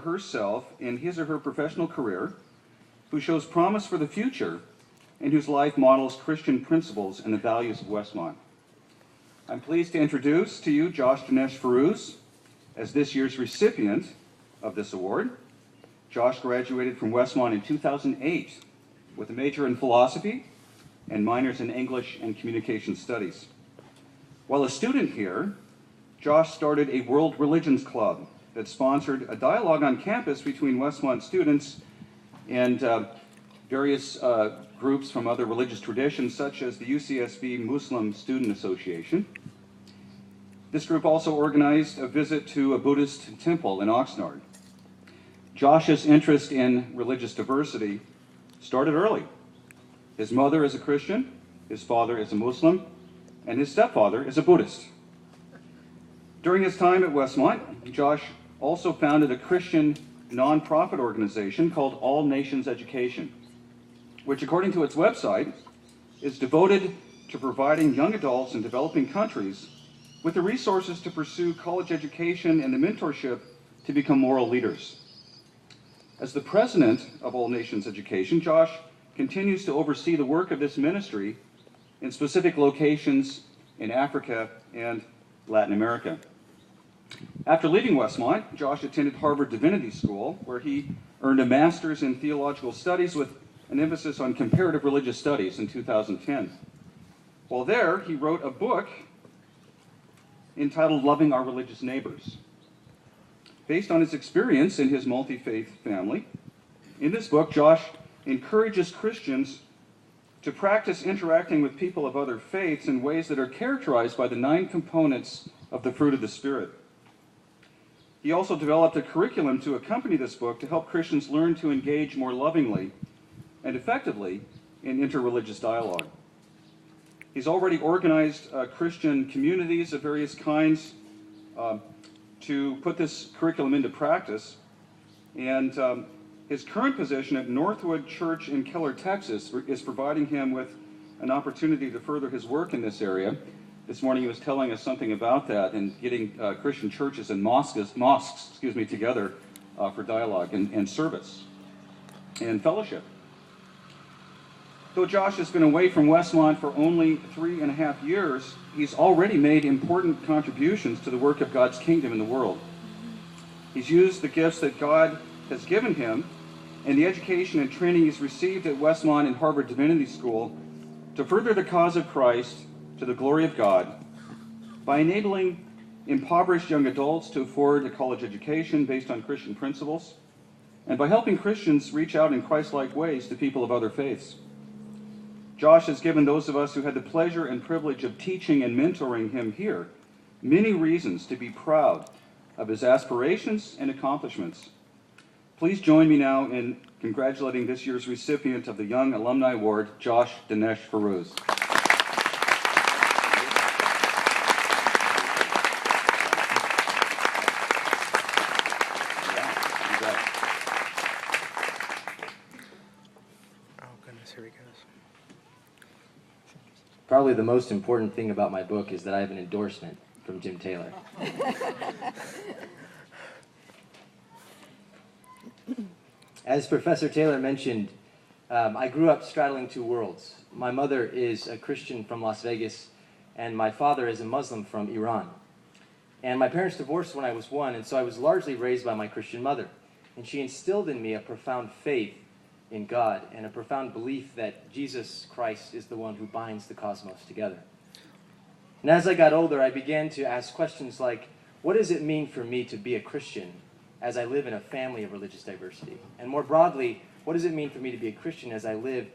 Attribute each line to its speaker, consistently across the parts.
Speaker 1: herself in his or her professional career, who shows promise for the future, and whose life models Christian principles and the values of Westmont. I'm pleased to introduce to you Josh Daneshforooz as this year's recipient of this award. Josh graduated from Westmont in 2008 with a major in philosophy and minors in English and communication studies. While a student here, Josh started a World Religions Club that sponsored a dialogue on campus between Westmont students and various groups from other religious traditions, such as the UCSB Muslim Student Association. This group also organized a visit to a Buddhist temple in Oxnard. Josh's interest in religious diversity started early. His mother is a Christian, his father is a Muslim, and his stepfather is a Buddhist. During his time at Westmont, Josh also founded a Christian nonprofit organization called All Nations Education, which, according to its website, is devoted to providing young adults in developing countries with the resources to pursue college education and the mentorship to become moral leaders. As the president of All Nations Education, Josh continues to oversee the work of this ministry in specific locations in Africa and Latin America. After leaving Westmont, Josh attended Harvard Divinity School, where he earned a master's in theological studies with an emphasis on comparative religious studies in 2010. While there, he wrote a book entitled Loving Our Religious Neighbors, based on his experience in his multi-faith family. In this book, Josh encourages Christians to practice interacting with people of other faiths in ways that are characterized by the 9 components of the fruit of the Spirit. He also developed a curriculum to accompany this book to help Christians learn to engage more lovingly and effectively in interreligious dialogue. He's already organized Christian communities of various kinds to put this curriculum into practice, and his current position at Northwood Church in Keller, Texas, is providing him with an opportunity to further his work in this area. This morning he was telling us something about that and getting Christian churches and mosques together for dialogue and service and fellowship. Though Josh has been away from Westmont for only 3.5 years, he's already made important contributions to the work of God's kingdom in the world. He's used the gifts that God has given him and the education and training he's received at Westmont and Harvard Divinity School to further the cause of Christ to the glory of God by enabling impoverished young adults to afford a college education based on Christian principles, and by helping Christians reach out in Christ-like ways to people of other faiths. Josh has given those of us who had the pleasure and privilege of teaching and mentoring him here many reasons to be proud of his aspirations and accomplishments. Please join me now in congratulating this year's recipient of the Young Alumni Award, Josh Daneshforooz.
Speaker 2: Here he goes.
Speaker 3: Probably the most important thing about my book is that I have an endorsement from Jim Taylor. As Professor Taylor mentioned, I grew up straddling 2 worlds. My mother is a Christian from Las Vegas, and my father is a Muslim from Iran. And my parents divorced when I was 1, and so I was largely raised by my Christian mother. And she instilled in me a profound faith in God and a profound belief that Jesus Christ is the one who binds the cosmos together. And as I got older, I began to ask questions like, what does it mean for me to be a Christian as I live in a family of religious diversity? And more broadly, what does it mean for me to be a Christian as I live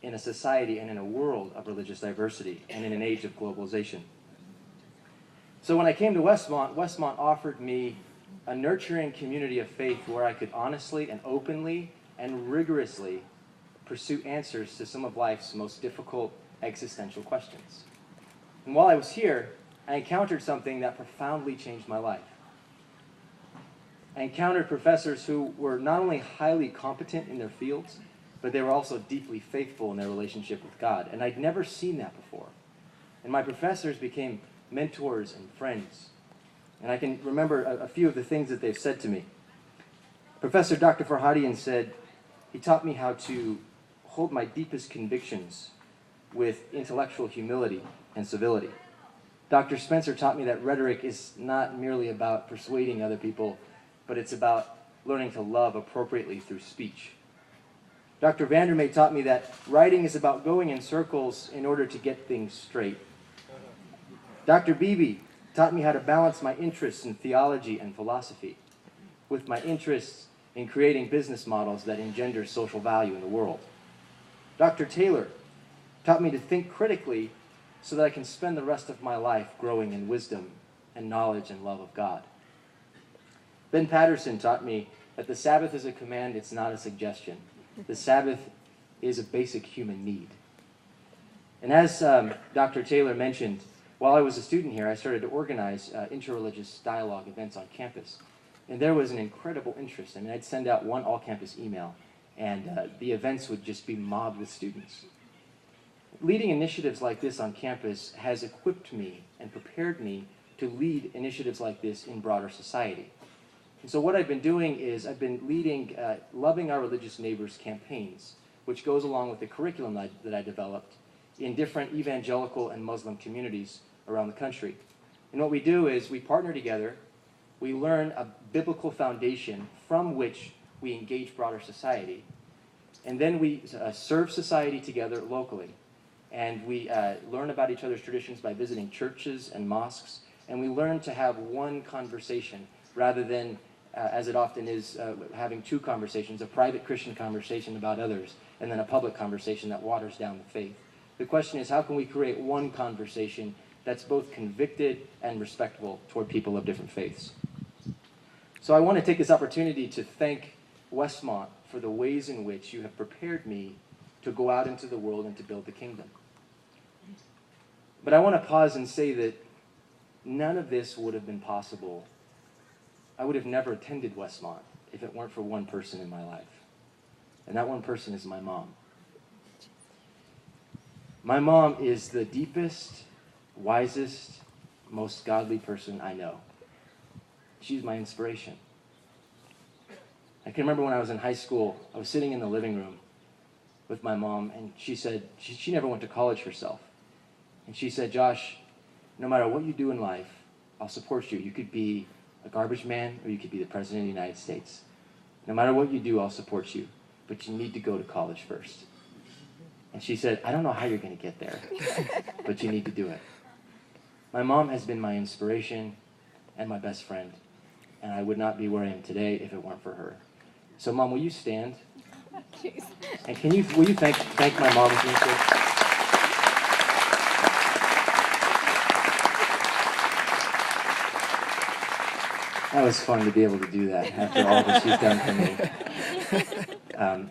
Speaker 3: in a society and in a world of religious diversity and in an age of globalization? So when I came to Westmont, Westmont offered me a nurturing community of faith where I could honestly and openly and rigorously pursue answers to some of life's most difficult existential questions. And while I was here, I encountered something that profoundly changed my life. I encountered professors who were not only highly competent in their fields, but they were also deeply faithful in their relationship with God. And I'd never seen that before. And my professors became mentors and friends. And I can remember a few of the things that they've said to me. Professor Dr. Farhadian said, he taught me how to hold my deepest convictions with intellectual humility and civility. Dr. Spencer taught me that rhetoric is not merely about persuading other people, but it's about learning to love appropriately through speech. Dr. Vandermeer taught me that writing is about going in circles in order to get things straight. Dr. Beebe taught me how to balance my interests in theology and philosophy with my interests in creating business models that engender social value in the world. Dr. Taylor taught me to think critically so that I can spend the rest of my life growing in wisdom and knowledge and love of God. Ben Patterson taught me that the Sabbath is a command, it's not a suggestion. The Sabbath is a basic human need. And as Dr. Taylor mentioned, while I was a student here, I started to organize interreligious dialogue events on campus. And there was an incredible interest. I mean, I'd send out one all-campus email, and the events would just be mobbed with students. Leading initiatives like this on campus has equipped me and prepared me to lead initiatives like this in broader society. And so what I've been doing is I've been leading Loving Our Religious Neighbors campaigns, which goes along with the curriculum that I developed in different evangelical and Muslim communities around the country. And what we do is we partner together, we learn a biblical foundation from which we engage broader society, and then we serve society together locally. And we learn about each other's traditions by visiting churches and mosques, and we learn to have one conversation rather than, as it often is, having two conversations, a private Christian conversation about others, and then a public conversation that waters down the faith. The question is, how can we create one conversation that's both convicted and respectful toward people of different faiths? So I want to take this opportunity to thank Westmont for the ways in which you have prepared me to go out into the world and to build the kingdom. But I want to pause and say that none of this would have been possible. I would have never attended Westmont if it weren't for one person in my life. And that one person is my mom. My mom is the deepest, wisest, most godly person I know. She's my inspiration. I can remember when I was in high school, I was sitting in the living room with my mom, and she said, she never went to college herself. And she said, Josh, no matter what you do in life, I'll support you. You could be a garbage man, or you could be the President of the United States. No matter what you do, I'll support you. But you need to go to college first. And she said, I don't know how you're going to get there, but you need to do it. My mom has been my inspiration and my best friend, and I would not be where I am today if it weren't for her. So, Mom, will you stand? And will you thank my mom with me, please? That was fun to be able to do that after all that she's done for me.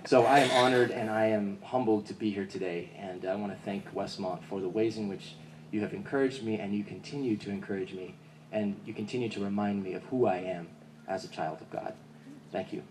Speaker 3: So I am honored and I am humbled to be here today, and I want to thank Westmont for the ways in which you have encouraged me, and you continue to encourage me, and you continue to remind me of who I am as a child of God. Thank you.